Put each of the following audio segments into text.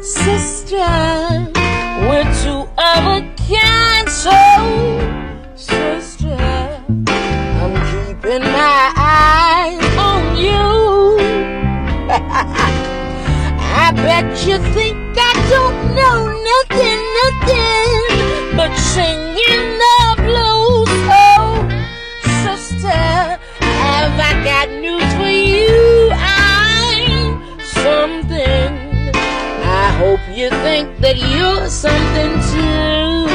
Sister, we're two of a kind, so sister, I'm keeping my eyes on you. I bet you think I don't know nothing but singing the blues. Oh, sister, have I got news for you? I'm something. I hope you think that you're something too.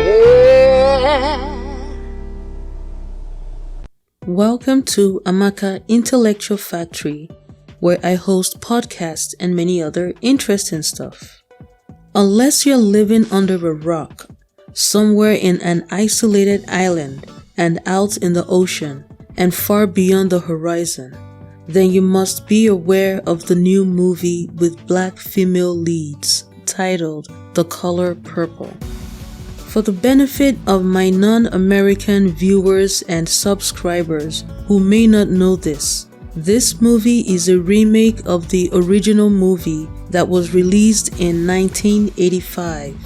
Yeah. Welcome to Amaka Intellectual Factory, where I host podcasts and many other interesting stuff. Unless you're living under a rock, somewhere in an isolated island and out in the ocean and far beyond the horizon, then you must be aware of the new movie with black female leads titled The Color Purple. For the benefit of my non-American viewers and subscribers who may not know this movie is a remake of the original movie that was released in 1985,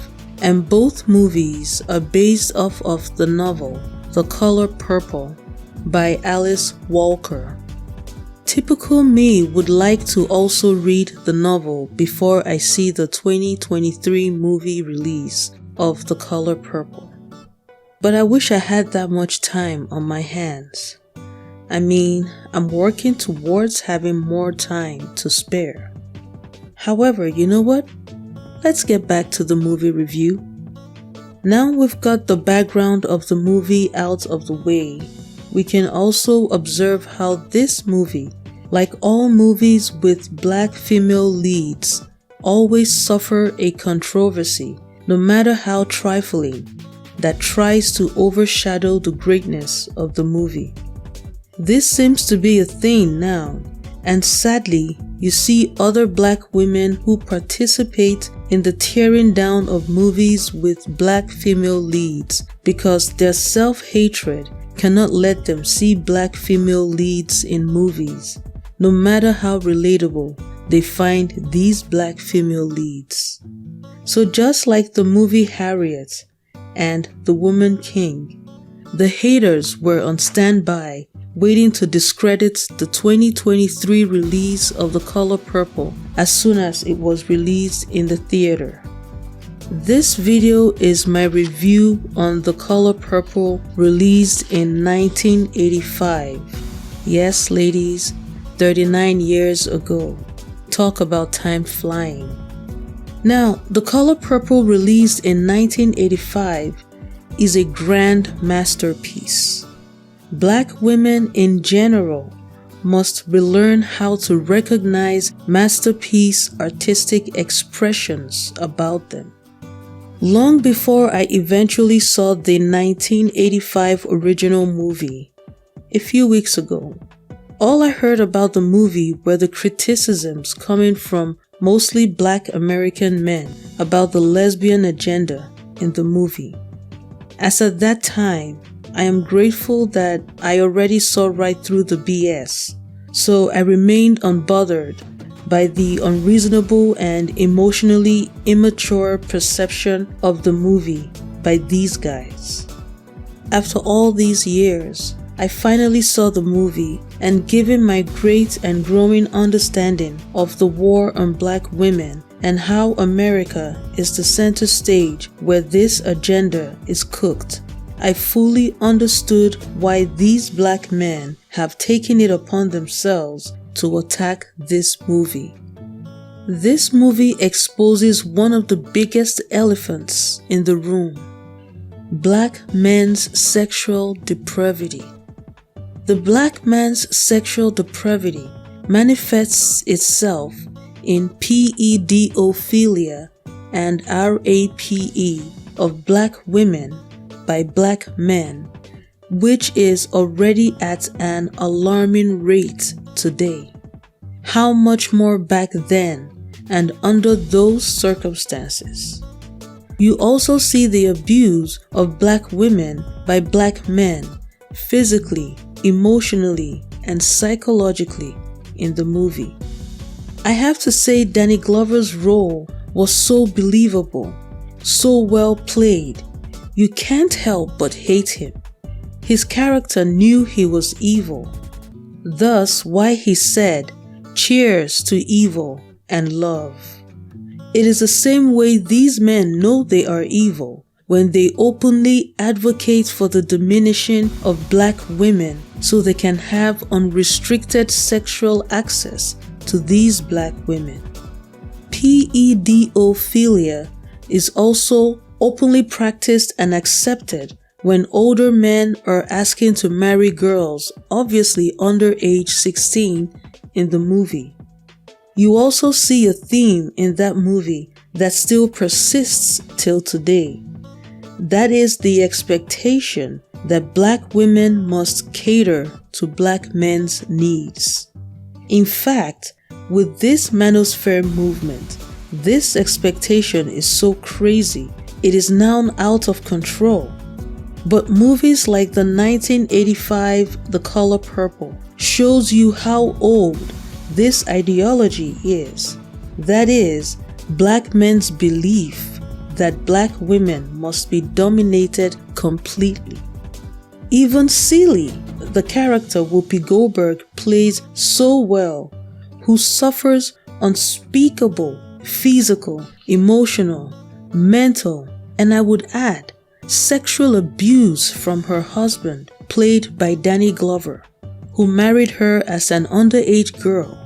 and both movies are based off of the novel The Color Purple by Alice Walker. Typical me would like to also read the novel before I see the 2023 movie release of The Color Purple. But I wish I had that much time on my hands. I mean, I'm working towards having more time to spare. However, you know what? Let's get back to the movie review. Now we've got the background of the movie out of the way, we can also observe how this movie, like all movies with black female leads, always suffer a controversy, no matter how trifling, that tries to overshadow the greatness of the movie. This seems to be a thing now, and sadly, you see other black women who participate in the tearing down of movies with black female leads because their self-hatred cannot let them see black female leads in movies, no matter how relatable they find these black female leads. So just like the movie Harriet and The Woman King, the haters were on standby waiting to discredit the 2023 release of The Color Purple as soon as it was released in the theater. This video is my review on The Color Purple, released in 1985. Yes, ladies, 39 years ago. Talk about time flying. Now, The Color Purple, released in 1985, is a grand masterpiece. Black women in general must relearn how to recognize masterpiece artistic expressions about them. Long before I eventually saw the 1985 original movie, a few weeks ago, all I heard about the movie were the criticisms coming from mostly black American men about the lesbian agenda in the movie. As at that time, I am grateful that I already saw right through the BS, so I remained unbothered by the unreasonable and emotionally immature perception of the movie by these guys. After all these years, I finally saw the movie, and given my great and growing understanding of the war on black women and how America is the center stage where this agenda is cooked, I fully understood why these black men have taken it upon themselves to attack this movie. This movie exposes one of the biggest elephants in the room: black men's sexual depravity. The black man's sexual depravity manifests itself in pedophilia and rape of black women by black men, which is already at an alarming rate today. How much more back then and under those circumstances? You also see the abuse of black women by black men, physically, emotionally, and psychologically in the movie. I have to say Danny Glover's role was so believable, so well played. You can't help but hate him. His character knew he was evil. Thus why he said, "Cheers to evil and love." It is the same way these men know they are evil when they openly advocate for the diminishing of black women so they can have unrestricted sexual access to these black women. Pedophilia is also openly practiced and accepted when older men are asking to marry girls, obviously under age 16, in the movie. You also see a theme in that movie that still persists till today. That is the expectation that black women must cater to black men's needs. In fact, with this manosphere movement, this expectation is so crazy, it is now out of control. But movies like the 1985 The Color Purple shows you how old this ideology is. That is, black men's belief that black women must be dominated completely. Even Celie, the character Whoopi Goldberg plays so well, who suffers unspeakable physical, emotional, mental, and I would add, sexual abuse from her husband, played by Danny Glover, who married her as an underage girl,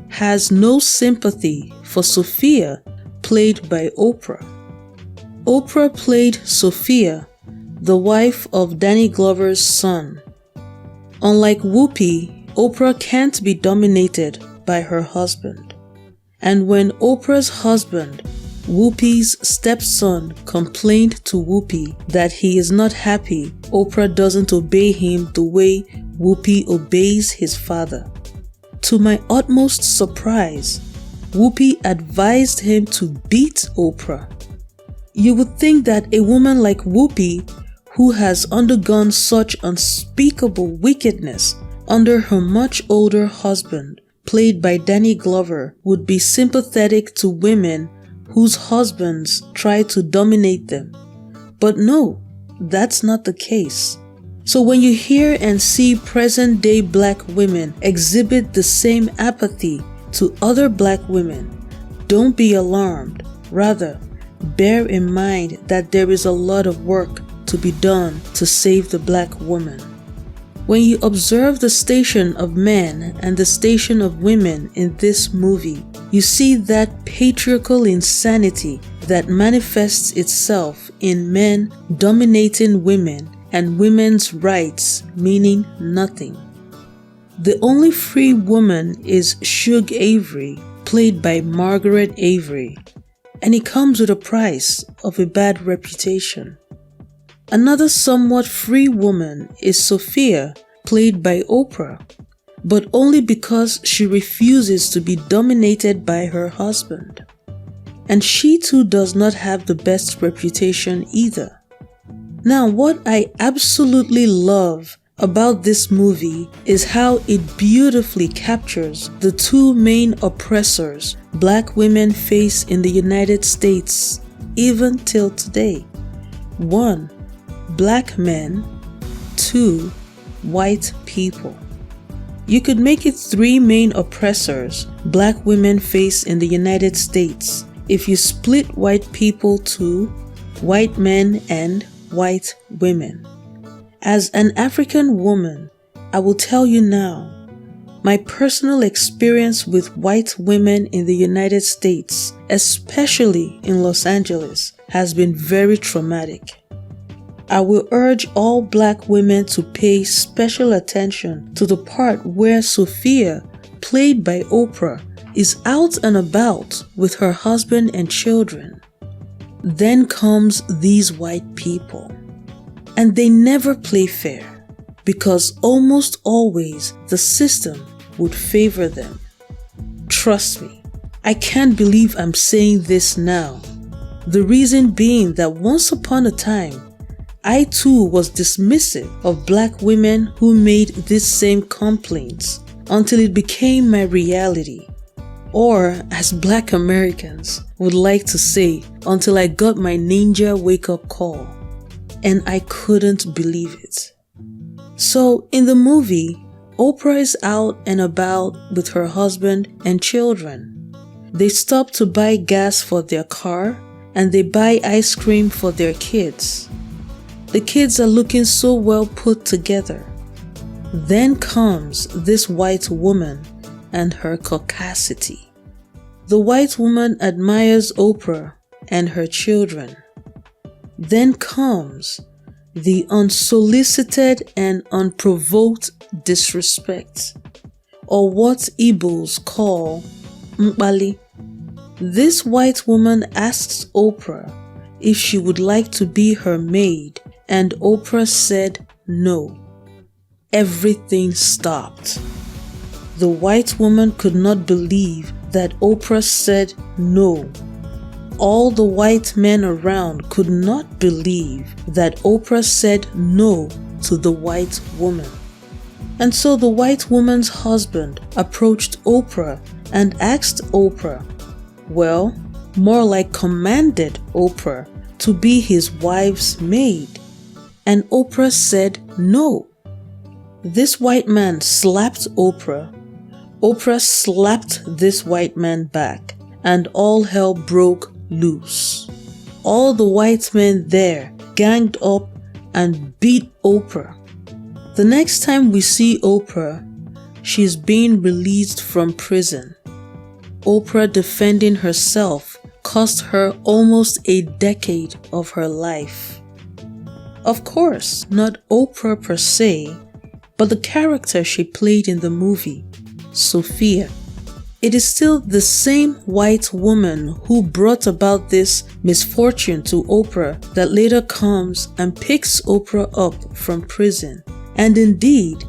has no sympathy for Sophia, played by Oprah. Oprah played Sophia, the wife of Danny Glover's son. Unlike Whoopi, Oprah can't be dominated by her husband. And when Oprah's husband, Whoopi's stepson, complained to Whoopi that he is not happy Oprah doesn't obey him the way Whoopi obeys his father. To my utmost surprise, Whoopi advised him to beat Oprah. You would think that a woman like Whoopi, who has undergone such unspeakable wickedness under her much older husband, played by Danny Glover, would be sympathetic to women whose husbands try to dominate them. But no, that's not the case. So when you hear and see present-day black women exhibit the same apathy to other black women, don't be alarmed. Rather, bear in mind that there is a lot of work to be done to save the black woman. When you observe the station of men and the station of women in this movie, you see that patriarchal insanity that manifests itself in men dominating women and women's rights meaning nothing. The only free woman is Shug Avery, played by Margaret Avery, and it comes with a price of a bad reputation. Another somewhat free woman is Sophia, played by Oprah, but only because she refuses to be dominated by her husband. And she too does not have the best reputation either. Now, what I absolutely love about this movie is how it beautifully captures the two main oppressors black women face in the United States, even till today. 1. Black men. 2. White people. You could make it 3 main oppressors black women face in the United States if you split white people to white men and white women. As an African woman, I will tell you now, my personal experience with white women in the United States, especially in Los Angeles, has been very traumatic. I will urge all black women to pay special attention to the part where Sophia, played by Oprah, is out and about with her husband and children. Then comes these white people. And they never play fair, because almost always the system would favor them. Trust me, I can't believe I'm saying this now. The reason being that once upon a time, I too was dismissive of black women who made these same complaints until it became my reality. Or, as Black Americans would like to say, until I got my ninja wake-up call. And I couldn't believe it. So, in the movie, Oprah is out and about with her husband and children. They stop to buy gas for their car and they buy ice cream for their kids. The kids are looking so well put together. Then comes this white woman and her caucasity. The white woman admires Oprah and her children. Then comes the unsolicited and unprovoked disrespect, or what Igbos call mkpali. This white woman asks Oprah if she would like to be her maid, and Oprah said no. Everything stopped. The white woman could not believe that Oprah said no. All the white men around could not believe that Oprah said no to the white woman. And so the white woman's husband approached Oprah and asked Oprah, well, more like commanded Oprah to be his wife's maid. And Oprah said no. This white man slapped Oprah. Oprah slapped this white man back, and all hell broke loose. All the white men there ganged up and beat Oprah. The next time we see Oprah, she's being released from prison. Oprah defending herself cost her almost a decade of her life. Of course, not Oprah per se, but the character she played in the movie, Sophia. It is still the same white woman who brought about this misfortune to Oprah that later comes and picks Oprah up from prison, and indeed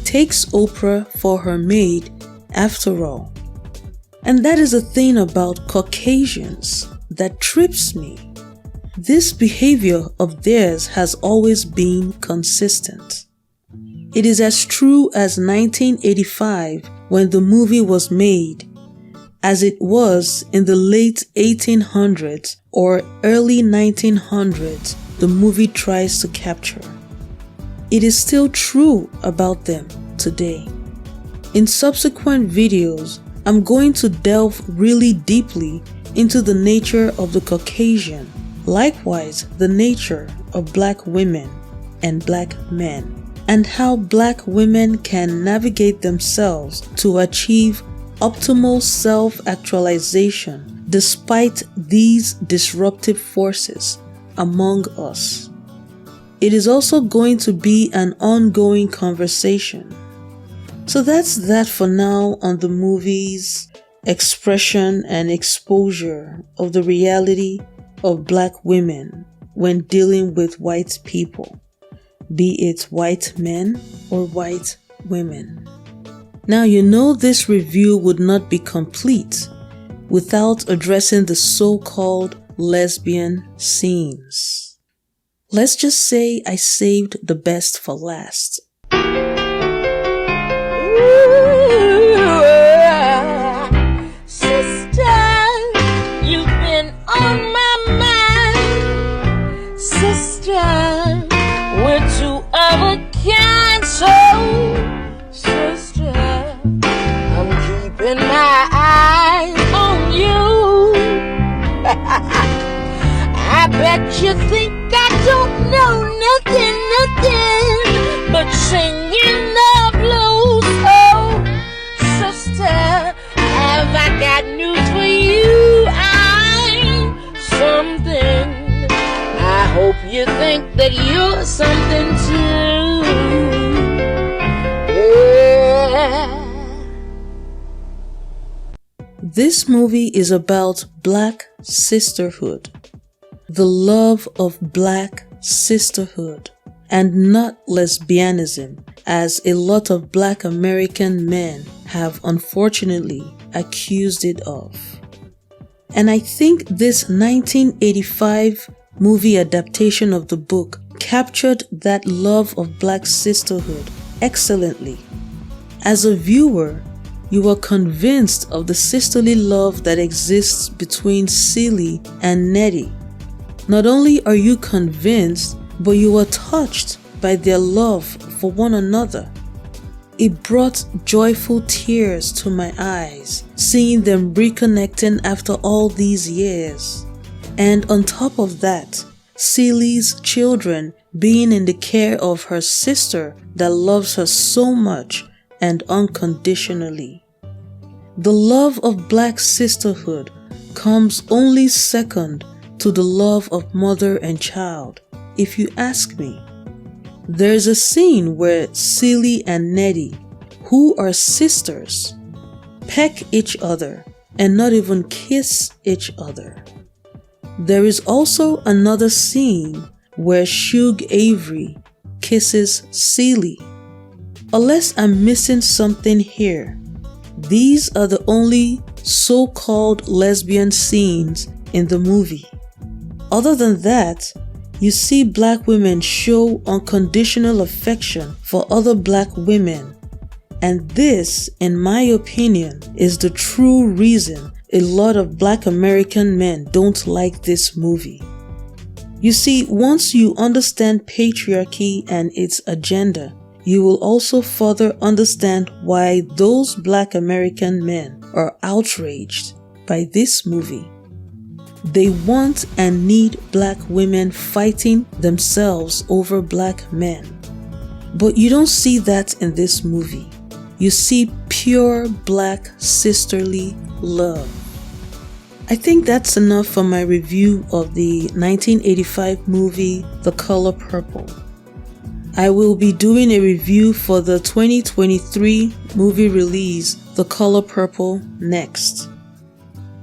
takes Oprah for her maid after all. And that is a thing about Caucasians that trips me. This behavior of theirs has always been consistent. It is as true as 1985 when the movie was made, as it was in the late 1800s or early 1900s the movie tries to capture. It is still true about them today. In subsequent videos, I'm going to delve really deeply into the nature of the Caucasian, likewise the nature of Black women and Black men, and how Black women can navigate themselves to achieve optimal self-actualization despite these disruptive forces among us. It is also going to be an ongoing conversation. So that's that for now on the movie's expression and exposure of the reality of Black women when dealing with white people, be it white men or white women. Now, you know this review would not be complete without addressing the so-called lesbian scenes. Let's just say I saved the best for last. Sister, you've been on my mind. Sister, we're two of a kind. So, sister, I'm keeping my eyes on you. I bet you think I don't know nothing but singing the blues. Oh, sister, have I got news for you? I'm something. I hope you think that you're something too. Yeah. This movie is about Black sisterhood, the love of Black sisterhood, and not lesbianism, as a lot of Black American men have unfortunately accused it of. And I think this 1985 movie adaptation of the book captured that love of Black sisterhood excellently. As a viewer, you are convinced of the sisterly love that exists between Celie and Nettie. Not only are you convinced, but you are touched by their love for one another. It brought joyful tears to my eyes, seeing them reconnecting after all these years. And on top of that, Celie's children being in the care of her sister that loves her so much and unconditionally. The love of Black sisterhood comes only second to the love of mother and child, if you ask me. There's a scene where Celie and Nettie, who are sisters, peck each other and not even kiss each other. There is also another scene where Shug Avery kisses Celie. Unless I'm missing something here, these are the only so-called lesbian scenes in the movie. Other than that, you see Black women show unconditional affection for other Black women. And this, in my opinion, is the true reason a lot of Black American men don't like this movie. You see, once you understand patriarchy and its agenda, you will also further understand why those Black American men are outraged by this movie. They want and need Black women fighting themselves over Black men. But you don't see that in this movie. You see pure Black sisterly love. I think that's enough for my review of the 1985 movie The Color Purple. I will be doing a review for the 2023 movie release The Color Purple next.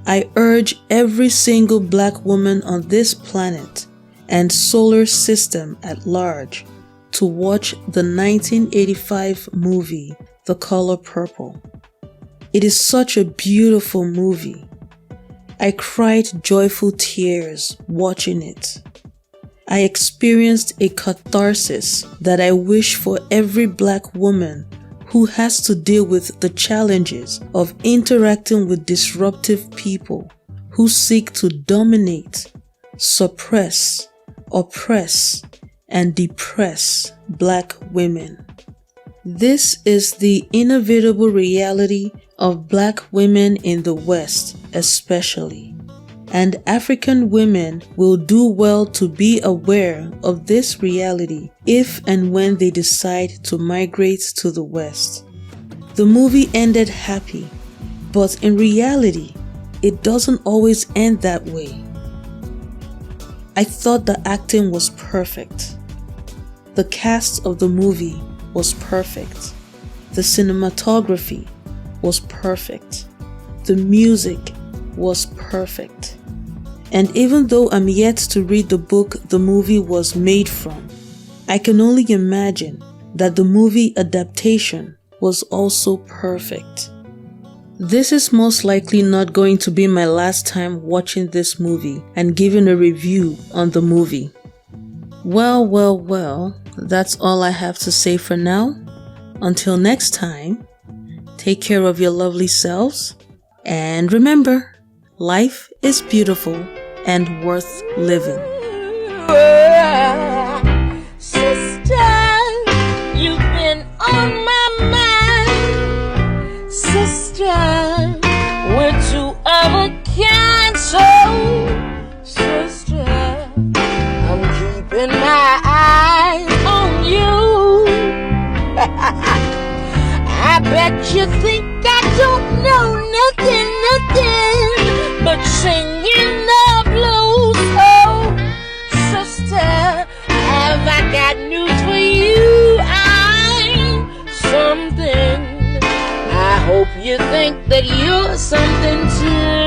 I urge every single Black woman on this planet and solar system at large to watch the 1985 movie The Color Purple. It is such a beautiful movie. I cried joyful tears watching it. I experienced a catharsis that I wish for every Black woman who has to deal with the challenges of interacting with disruptive people who seek to dominate, suppress, oppress, and depress Black women. This is the inevitable reality of Black women in the West especially, and African women will do well to be aware of this reality if and when they decide to migrate to the West. The movie ended happy, but in reality, it doesn't always end that way. I thought the acting was perfect. The cast of the movie was perfect. The cinematography was perfect. The music was perfect. And even though I'm yet to read the book the movie was made from, I can only imagine that the movie adaptation was also perfect. This is most likely not going to be my last time watching this movie and giving a review on the movie. Well, that's all I have to say for now. Until next time, take care of your lovely selves, and remember, life is beautiful and worth living. Sister, you've been on my mind. Sister, we're two of a kind. So, sister, I'm keeping my eyes on you. I bet you think I don't know nothing but singing the blues. Oh, sister, have I got news for you? I'm something. I hope you think that you're something too.